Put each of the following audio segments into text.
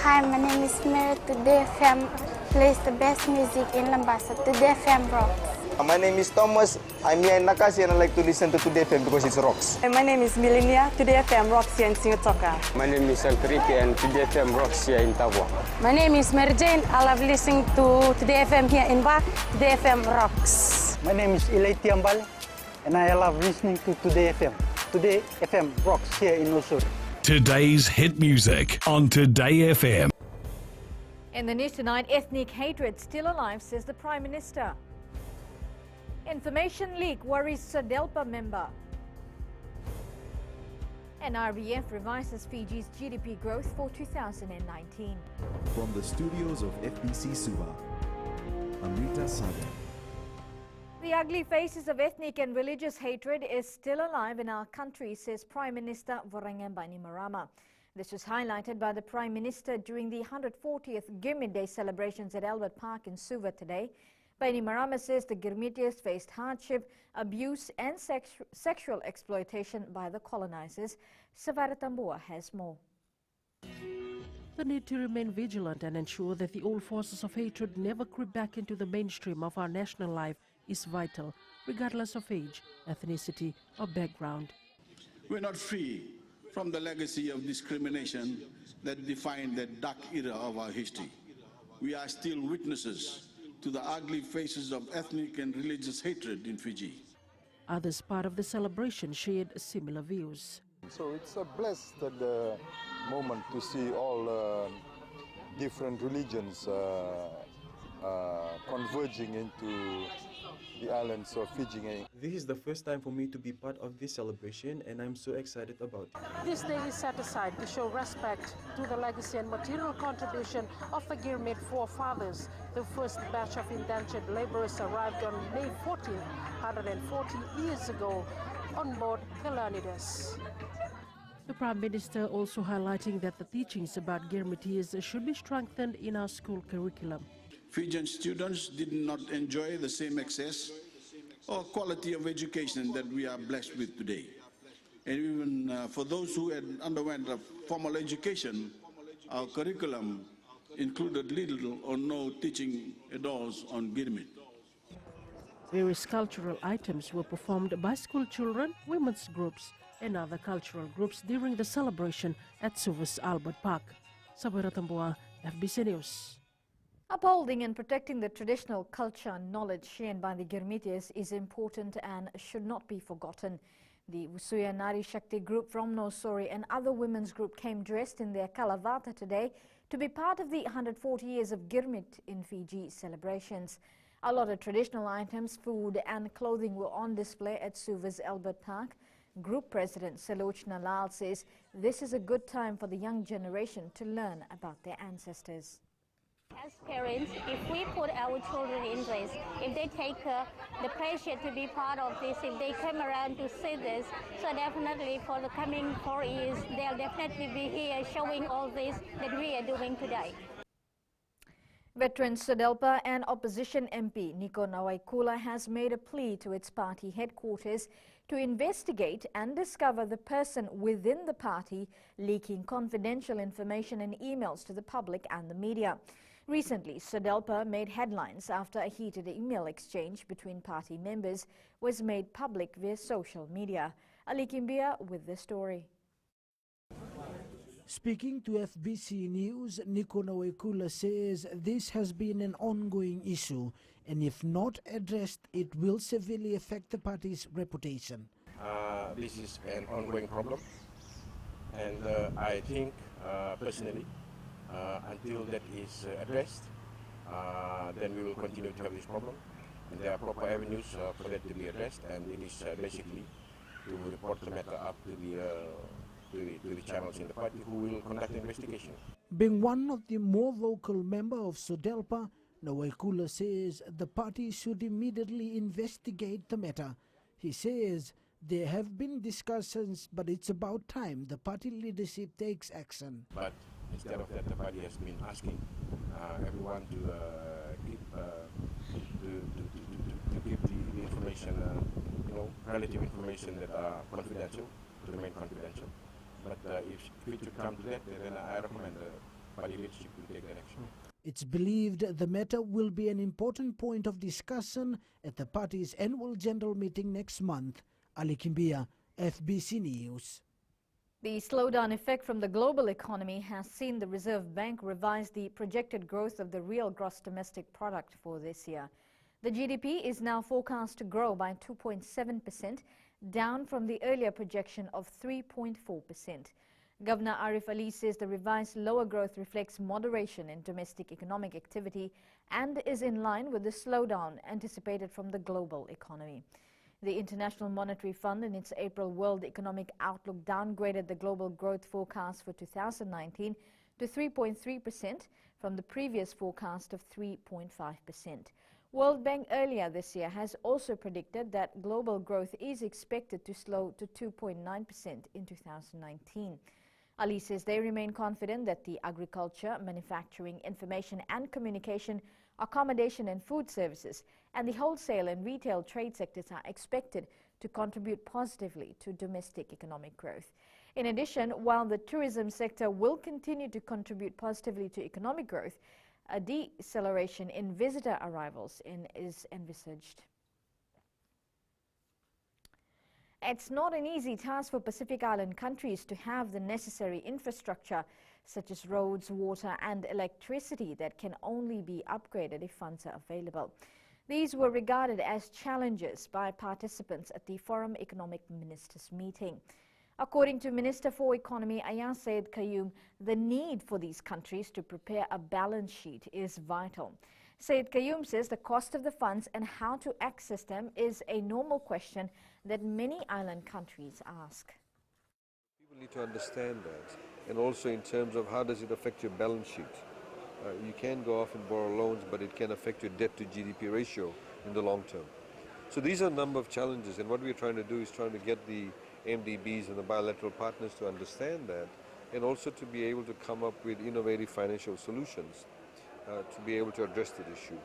Hi, my name is Mary. Today FM plays the best music in Lambasa. Today FM rocks. My name is Thomas. I'm here in Nakasi and I like to listen to Today FM because it rocks. My name is Milenia. Today FM rocks here in Singatoka. My name is Sankriki and Today FM rocks here in Tabwa. My name is Mary Jane. I love listening to Today FM here in Ba. Today FM rocks. My name is Ilay Tiambal and I love listening to Today FM. Today FM rocks here in Usur. Today's hit music on Today FM. In the news tonight, ethnic hatred still alive, says the Prime Minister. Information leak worries SODELPA member. And RBF revises Fiji's GDP growth for 2019. From the studios of FBC Suva, Amrita Sagar. The ugly faces of ethnic and religious hatred is still alive in our country, says Prime Minister Voreqe Bainimarama. This was highlighted by the Prime Minister during the 140th Girmit Day celebrations at Albert Park in Suva today. Bainimarama says the Girmitians faced hardship, abuse and sexual exploitation by the colonizers. Savara Tambua has more. The need to remain vigilant and ensure that the old forces of hatred never creep back into the mainstream of our national life is vital, regardless of age, ethnicity or background. We're not free from the legacy of discrimination that defined the dark era of our history. We are still witnesses to the ugly faces of ethnic and religious hatred in Fiji. Others part of the celebration shared similar views. So it's a blessed moment to see all different religions converging into the islands of Fiji. This is the first time for me to be part of this celebration and I'm so excited about it. This day is set aside to show respect to the legacy and material contribution of the Girmit forefathers. The first batch of indentured laborers arrived on May 14, 140 years ago on board the Leonidas. The Prime Minister also highlighting that the teachings about Girmitians should be strengthened in our school curriculum. Fijian students did not enjoy the same access or quality of education that we are blessed with today. And even for those who had underwent a formal education, our curriculum included little or no teaching at all on Girmit. Various cultural items were performed by school children, women's groups and other cultural groups during the celebration at Suva's Albert Park. Sabara Tambua, FBC News. Upholding and protecting the traditional culture and knowledge shared by the Girmitians is important and should not be forgotten. The Usuya Nari Shakti group from Nosori and other women's group came dressed in their kalavata today to be part of the 140 years of Girmit in Fiji celebrations. A lot of traditional items, food and clothing were on display at Suva's Albert Park. Group President Salochna Lal says this is a good time for the young generation to learn about their ancestors. As parents, if we put our children in this, if they take the pleasure to be part of this, if they come around to see this, so definitely for the coming 4 years, they'll definitely be here showing all this that we are doing today. Veteran SODELPA and opposition MP Niko Nawaikula has made a plea to its party headquarters to investigate and discover the person within the party leaking confidential information and emails to the public and the media. Recently, SODELPA made headlines after a heated email exchange between party members was made public via social media. Ali Kimbia with the story. Speaking to FBC News, Niko Nawaikula says this has been an ongoing issue and if not addressed, it will severely affect the party's reputation. This is an ongoing problem and I think personally until that is addressed, then we will continue to have this problem. And there are proper avenues for that to be addressed, and it is basically to report the matter up to the channels in the party who will conduct the investigation. Being one of the more vocal members of SODELPA, Nawaikula says the party should immediately investigate the matter. He says there have been discussions, but it's about time the party leadership takes action. But instead of that, the party has been asking everyone to keep the information, relative information that are confidential, to remain confidential. But if it should come to that, then I recommend party leadership to take that action. It's believed the matter will be an important point of discussion at the party's annual general meeting next month. Ali Kimbia, FBC News. The slowdown effect from the global economy has seen the Reserve Bank revise the projected growth of the real gross domestic product for this year. The GDP is now forecast to grow by 2.7%, down from the earlier projection of 3.4%. Governor Arif Ali says the revised lower growth reflects moderation in domestic economic activity and is in line with the slowdown anticipated from the global economy. The International Monetary Fund in its April World Economic Outlook downgraded the global growth forecast for 2019 to 3.3% from the previous forecast of 3.5%. World Bank earlier this year has also predicted that global growth is expected to slow to 2.9% in 2019. Ali says they remain confident that the agriculture, manufacturing, information and communication, accommodation and food services, and the wholesale and retail trade sectors are expected to contribute positively to domestic economic growth. In addition, while the tourism sector will continue to contribute positively to economic growth, a deceleration in visitor arrivals is envisaged. It's not an easy task for Pacific Island countries to have the necessary infrastructure such as roads, water and electricity that can only be upgraded if funds are available. These were regarded as challenges by participants at the Forum Economic Ministers meeting. According to Minister for Economy Ayah Said Qayyum, the need for these countries to prepare a balance sheet is vital. Said Qayyum says the cost of the funds and how to access them is a normal question that many island countries ask. People need to understand that, and also in terms of how does it affect your balance sheet. You can go off and borrow loans, but it can affect your debt to GDP ratio in the long term. So these are a number of challenges, and what we're trying to do is trying to get the MDBs and the bilateral partners to understand that, and also to be able to come up with innovative financial solutions to be able to address the issue.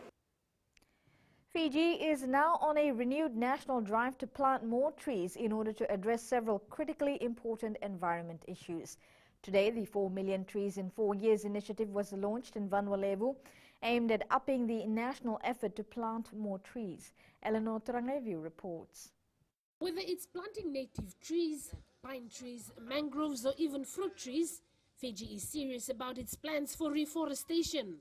Fiji is now on a renewed national drive to plant more trees in order to address several critically important environment issues. Today, the 4 Million Trees in 4 Years initiative was launched in Vanuatu, aimed at upping the national effort to plant more trees. Eleanor Trangevu reports. Whether it's planting native trees, pine trees, mangroves or even fruit trees, Fiji is serious about its plans for reforestation.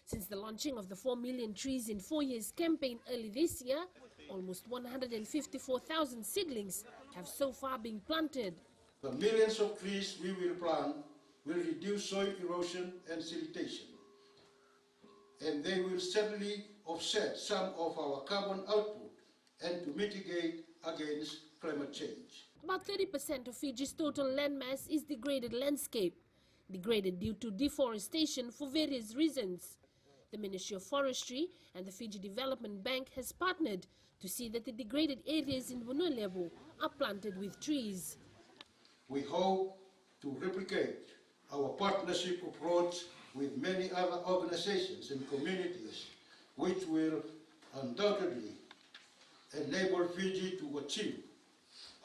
Since the launching of the 4 Million Trees in 4 Years campaign early this year, almost 154,000 seedlings have so far been planted. The millions of trees we will plant will reduce soil erosion and siltation, and they will certainly offset some of our carbon output and to mitigate against climate change. About 30% of Fiji's total landmass is degraded landscape, degraded due to deforestation for various reasons. The Ministry of Forestry and the Fiji Development Bank has partnered to see that the degraded areas in Vanuatu are planted with trees. We hope to replicate our partnership approach with many other organizations and communities, which will undoubtedly enable Fiji to achieve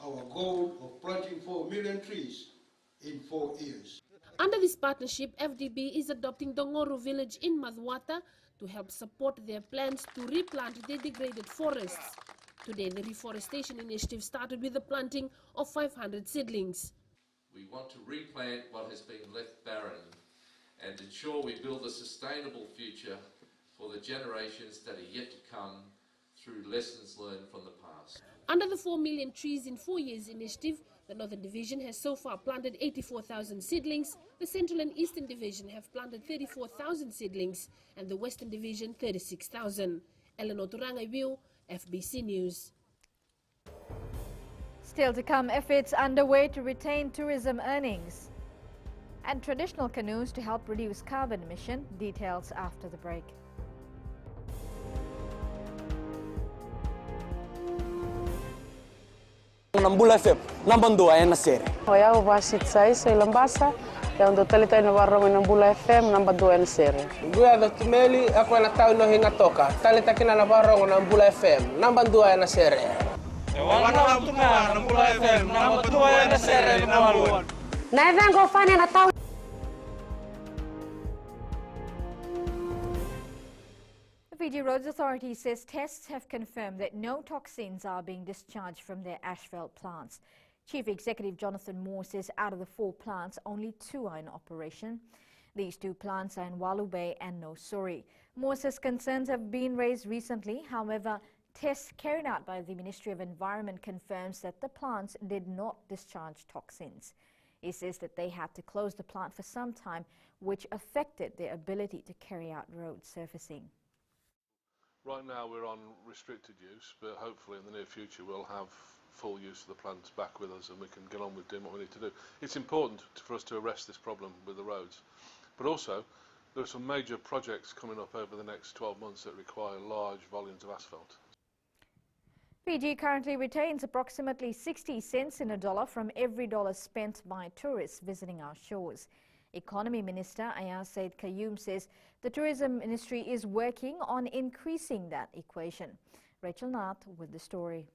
our goal of planting 4 million trees in 4 years. Under this partnership, FDB is adopting Dongoru village in Madwata to help support their plans to replant the degraded forests. Today, the reforestation initiative started with the planting of 500 seedlings. We want to replant what has been left barren and ensure we build a sustainable future for the generations that are yet to come through lessons learned from the past. Under the 4 Million Trees in 4 Years initiative, the Northern Division has so far planted 84,000 seedlings, the Central and Eastern Division have planted 34,000 seedlings, and the Western Division 36,000. Eleanor Turangaibiu, FBC News. Still to come, efforts underway to retain tourism earnings and traditional canoes to help reduce carbon emission. Details after the break. Nambula FM, nambandua na sere. Oya uvasit sai sai lambasa, ya ndo talita ina warro nambula FM nambandua na sere. Gua da tumeli ako na tao no hinga toka, talita kina na warro nambula FM nambandua na sere. Wana tunga nambula FM nambandua na sere nambandua. Na vengo fanya na tao Fiji Roads Authority says tests have confirmed that no toxins are being discharged from their asphalt plants. Chief Executive Jonathan Moore says out of the 4 plants, only 2 are in operation. These 2 plants are in Walu Bay and Nosuri. Moore says concerns have been raised recently. However, tests carried out by the Ministry of Environment confirms that the plants did not discharge toxins. He says that they had to close the plant for some time, which affected their ability to carry out road surfacing. Right now we're on restricted use, but hopefully in the near future we'll have full use of the plants back with us and we can get on with doing what we need to do. It's important for us to arrest this problem with the roads, but also there are some major projects coming up over the next 12 months that require large volumes of asphalt. Fiji currently retains approximately 60 cents in a dollar from every dollar spent by tourists visiting our shores. Economy Minister Ayaz Said Qayyum says the Tourism Ministry is working on increasing that equation. Rachel Nath with the story.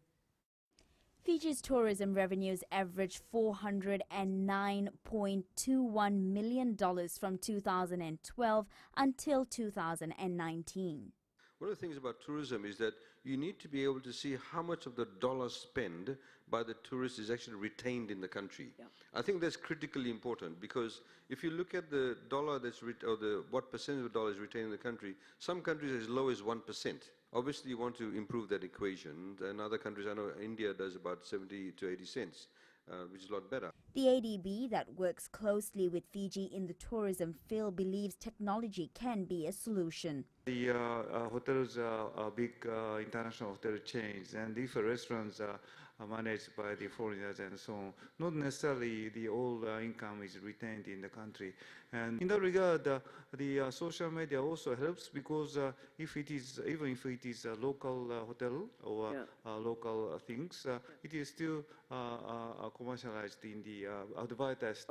Fiji's tourism revenues averaged $409.21 million from 2012 until 2019. One of the things about tourism is that you need to be able to see how much of the dollar spent by the tourist is actually retained in the country. Yeah. I think that's critically important, because if you look at the dollar that's what percentage of the dollar is retained in the country, some countries as low as 1%. Obviously, you want to improve that equation, and other countries, I know India does about 70 to 80 cents. Which is a lot better. The ADB that works closely with Fiji in the tourism field believes technology can be a solution. The hotels are big international hotel chains, and if restaurants are managed by the foreigners and so on, not necessarily the all income is retained in the country. And in that regard, the social media also helps, because even if it is a local hotel or local things, it is still commercialized in the advertised.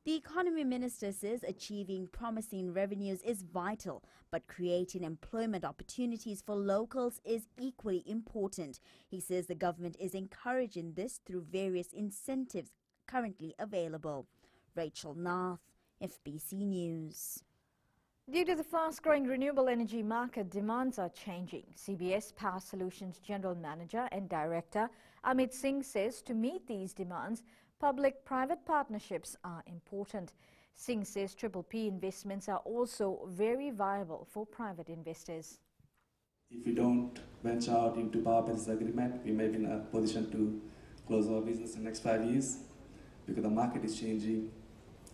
The Economy Minister says achieving promising revenues is vital, but creating employment opportunities for locals is equally important. He says the government is encouraging this through various incentives currently available. Rachel Nath, FBC News. Due to the fast-growing renewable energy market, demands are changing. CBS Power Solutions General Manager and Director Amit Singh says to meet these demands, public-private partnerships are important. Singh says PPP investments are also very viable for private investors. If we don't venture out into power purchase agreement, we may be in a position to close our business in the next 5 years, because the market is changing,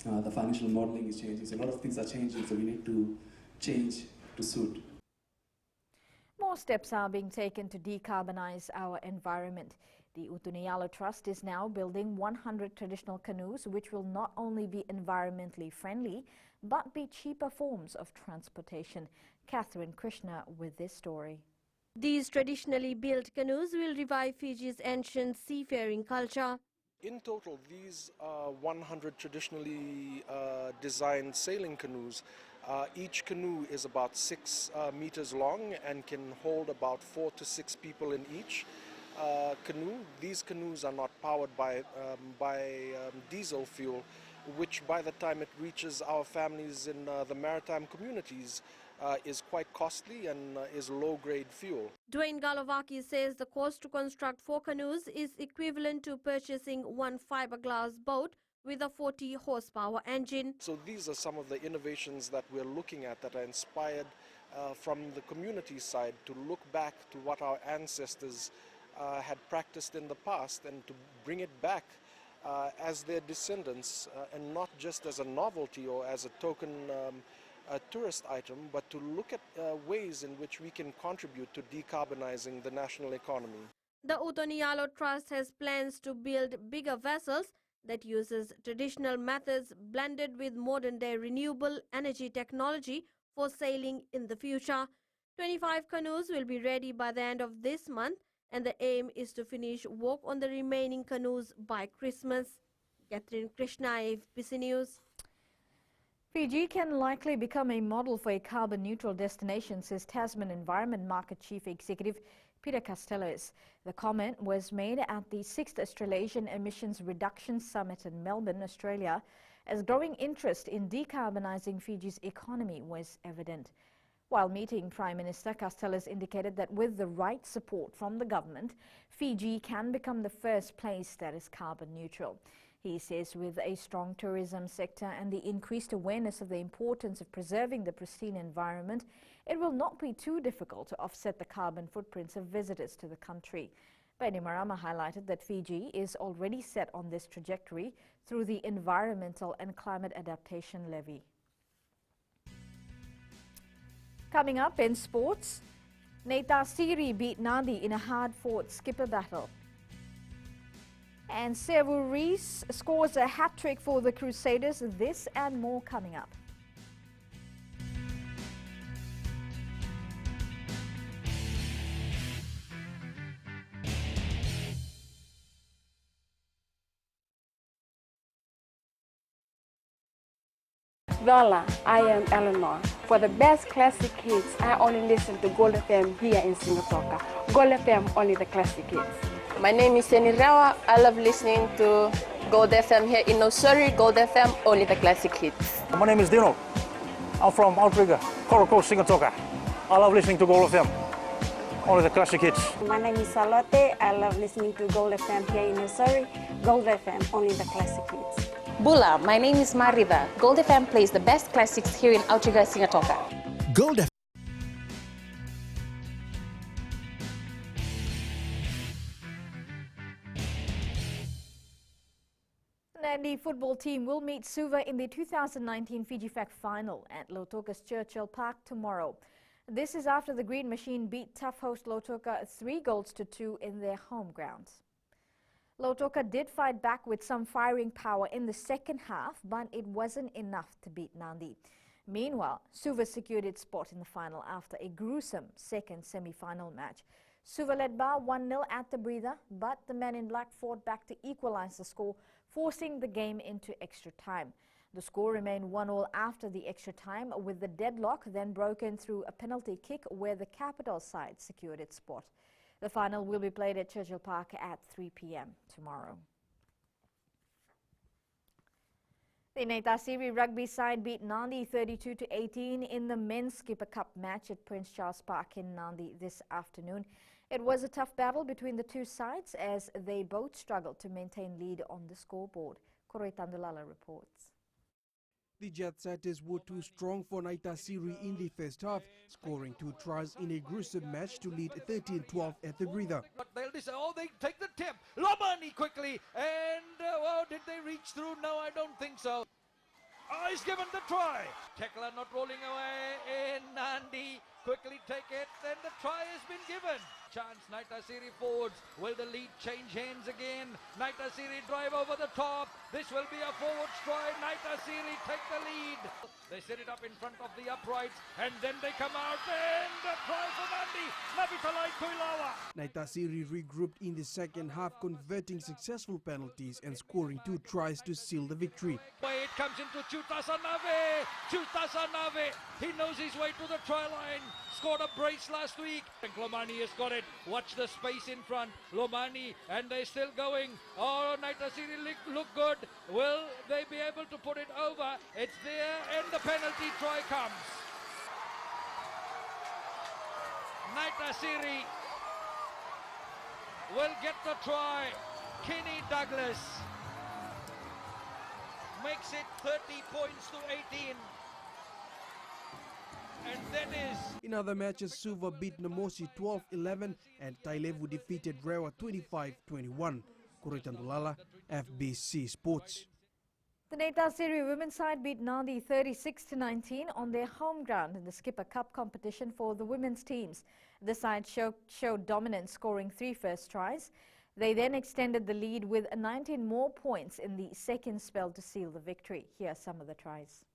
the financial modeling is changing, so a lot of things are changing, so we need to change to suit. More steps are being taken to decarbonize our environment. The Utuniyalo Trust is now building 100 traditional canoes, which will not only be environmentally friendly, but be cheaper forms of transportation. Catherine Krishna with this story. These traditionally built canoes will revive Fiji's ancient seafaring culture. In total, these 100 traditionally designed sailing canoes, each canoe is about 6 meters long and can hold about 4 to 6 people in each canoe. These canoes are not powered by diesel fuel, which by the time it reaches our families in the maritime communities is quite costly and is low-grade fuel. Dwayne Galovaki says the cost to construct 4 canoes is equivalent to purchasing 1 fiberglass boat with a 40-horsepower engine. So these are some of the innovations that we're looking at that are inspired from the community side, to look back to what our ancestors had practiced in the past and to bring it back as their descendants, and not just as a novelty or as a token tourist item, but to look at ways in which we can contribute to decarbonizing the national economy. The Utuniyalo Trust has plans to build bigger vessels that uses traditional methods blended with modern-day renewable energy technology for sailing in the future. 25 canoes will be ready by the end of this month, and the aim is to finish work on the remaining canoes by Christmas. Catherine Krishna, FBC News. Fiji can likely become a model for a carbon-neutral destination, says Tasman Environment Market Chief Executive Peter Castellos. The comment was made at the 6th Australasian Emissions Reduction Summit in Melbourne, Australia, as growing interest in decarbonising Fiji's economy was evident. While meeting Prime Minister, Castells indicated that with the right support from the government, Fiji can become the first place that is carbon neutral. He says with a strong tourism sector and the increased awareness of the importance of preserving the pristine environment, it will not be too difficult to offset the carbon footprints of visitors to the country. Bainimarama highlighted that Fiji is already set on this trajectory through the Environmental and Climate Adaptation Levy. Coming up in sports, Neta Siri beat Nadi in a hard-fought skipper battle. And Sevu Rees scores a hat-trick for the Crusaders. This and more coming up. Voila, I am Eleanor. For the best classic hits, I only listen to Gold FM here in Singapore. Gold FM, only the classic hits. My name is Yeni Rawa. I love listening to Gold FM here in Nosuri. Gold FM, only the classic hits. My name is Dino. I'm from Outrigger, Coral Coast, Singapore. I love listening to Gold FM, only the classic hits. My name is Salote. I love listening to Gold FM here in Nosuri. Gold FM, only the classic hits. Bula, my name is Marida. Gold FM plays the best classics here in Outrigger, Singapore. Gold FM. The Nandi football team will meet Suva in the 2019 Fiji FAC final at Lautoka's Churchill Park tomorrow. This is after the Green Machine beat tough host Lautoka 3-2 in their home grounds. Lautoka did fight back with some firing power in the second half, but it wasn't enough to beat Nandi. Meanwhile, Suva secured its spot in the final after a gruesome second semi-final match. Suva led by 1-0 at the breather, but the men in black fought back to equalize the score, forcing the game into extra time. The score remained 1-1 after the extra time, with the deadlock then broken through a penalty kick where the capital side secured its spot. The final will be played at Churchill Park at 3 p.m. tomorrow. The Neta Siri rugby side beat Nandi 32-18 in the Men's Skipper Cup match at Prince Charles Park in Nandi this afternoon. It was a tough battle between the two sides as they both struggled to maintain lead on the scoreboard. Koroi Tandulala reports. The Jet Setters were too strong for Neta Siri in the first half, scoring 2 tries in a gruesome match to lead 13-12 at the breather. They take the tip. Lomani quickly, and did they reach through? No, I don't think so. He's given the try. Tekla not rolling away, and Nandi quickly take it, then the try has been given. Chance, Neta Siri forwards. Will the lead change hands again? Neta Siri drive over the top. This will be a forward stride. Neta Siri take the lead. They set it up in front of the uprights, and then they come out, and the try for Nandi. Navitalai Kuilawa. Neta Siri regrouped in the second half, converting successful penalties and scoring 2 tries to seal the victory. It comes into Chutasanave. Chutasanave. He knows his way to the try line. Scored a brace last week. And Lomani has got it. Watch the space in front. Lomani, and they're still going. Oh, Neta Siri look good. Will they be able to put it over? It's there, and the penalty try comes. Neta Siri will get the try. Kenny Douglas makes it 30 points to 18. And that is... In other matches, Suva beat Namosi 12-11 and Tailevu defeated Rewa 25-21. Kuritandulala, FBC Sports. The Neta Siri women's side beat Nandi 36-19 on their home ground in the Skipper Cup competition for the women's teams. The side showed dominance, scoring 3 first tries. They then extended the lead with 19 more points in the second spell to seal the victory. Here are some of the tries.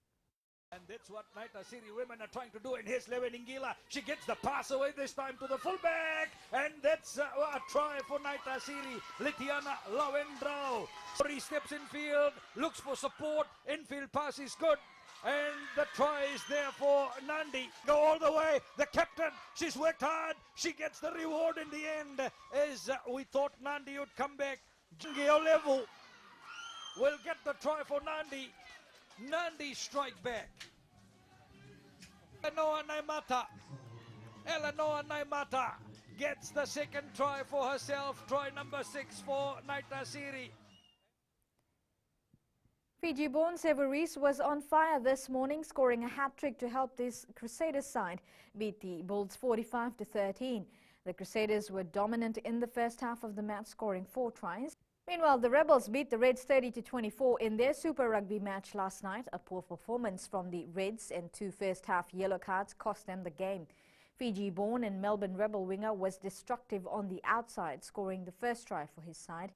And that's what Neta Siri women are trying to do. And here's Leveningila. She gets the pass away this time to the fullback. And that's a try for Neta Siri. Litiana Lawendro. Sori steps in field, looks for support. Infield pass is good. And the try is there for Nandi. Go all the way. The captain, she's worked hard. She gets the reward in the end. As we thought Nandi would come back. Jingeo level will get the try for Nandi. Nandi strike back. And Eleanor Naimata. Eleanor Naimata gets the second try for herself. Try number 6 for Naita Siri. Fiji-born Severis was on fire this morning, scoring a hat-trick to help this Crusaders side beat the Bulls 45-13. The Crusaders were dominant in the first half of the match, scoring 4 tries. Meanwhile, the Rebels beat the Reds 30-24 in their Super Rugby match last night. A poor performance from the Reds and 2 first-half yellow cards cost them the game. Fiji-born and Melbourne Rebel winger was destructive on the outside, scoring the first try for his side.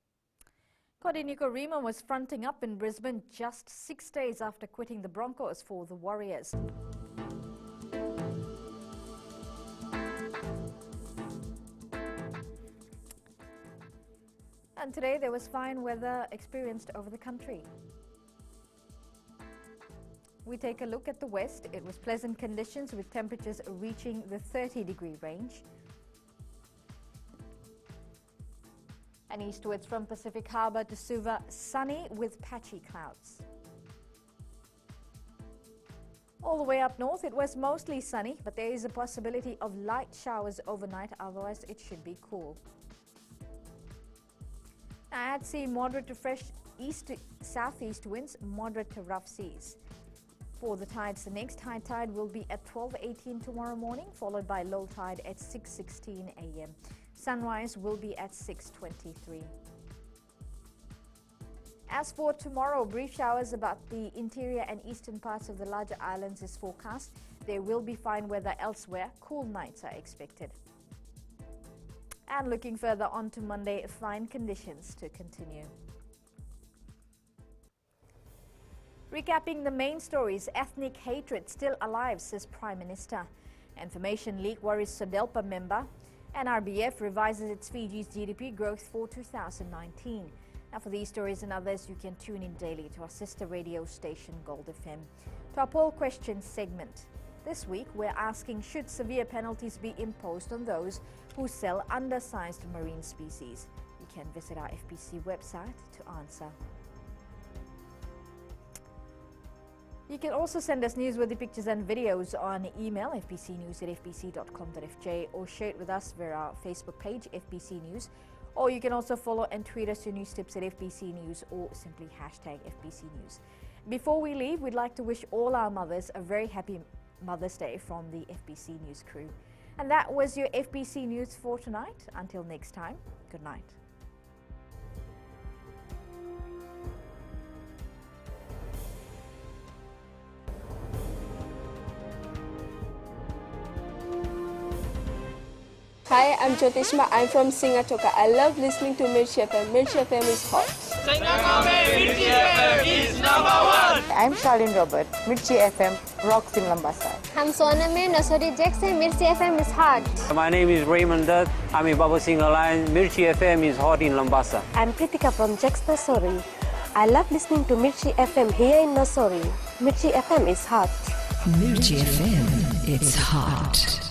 Kodiniko Rima was fronting up in Brisbane just 6 days after quitting the Broncos for the Warriors. And today there was fine weather experienced over the country. We take a look at the west. It was pleasant conditions with temperatures reaching the 30-degree range. And eastwards from Pacific Harbour to Suva, sunny with patchy clouds. All the way up north, it was mostly sunny, but there is a possibility of light showers overnight, otherwise it should be cool. At sea, moderate to fresh east to southeast winds, moderate to rough seas. For the tides, the next high tide will be at 12:18 tomorrow morning, followed by low tide at 6:16 a.m. Sunrise will be at 6:23. As for tomorrow, brief showers about the interior and eastern parts of the larger islands is forecast. There will be fine weather elsewhere. Cool nights are expected. And looking further on to Monday, fine conditions to continue. Recapping the main stories, ethnic hatred still alive, says Prime Minister. Information leak worries SODELPA member. And RBF revises its Fiji's GDP growth for 2019. Now for these stories and others, you can tune in daily to our sister radio station Gold FM. To our poll question segment. This week, we're asking, should severe penalties be imposed on those who sell undersized marine species? You can visit our FBC website to answer. You can also send us newsworthy pictures and videos on email, fbcnews@fbc.com.fj, or share it with us via our Facebook page, FBC News. Or you can also follow and tweet us your news tips at FBC News or simply hashtag FBC News. Before we leave, we'd like to wish all our mothers a very happy Mother's Day from the FBC News crew. And that was your FBC News for tonight. Until next time, good night. Hi, I'm Jyotishma. I'm from Singatoka. I love listening to Mirchi FM. Mirchi FM is hot. Mirchi FM is #1. I'm Charlene Robert. Mirchi FM rocks in Lambasa. I'm Soname Nasori Jackson. Mirchi FM is hot. My name is Raymond Dutt. I'm a Baba Singh Alliance. Mirchi FM is hot in Lambasa. I'm Kritika from Jax Nasori. I love listening to Mirchi FM here in Nasori. Mirchi FM is hot. Mirchi FM, it's hot.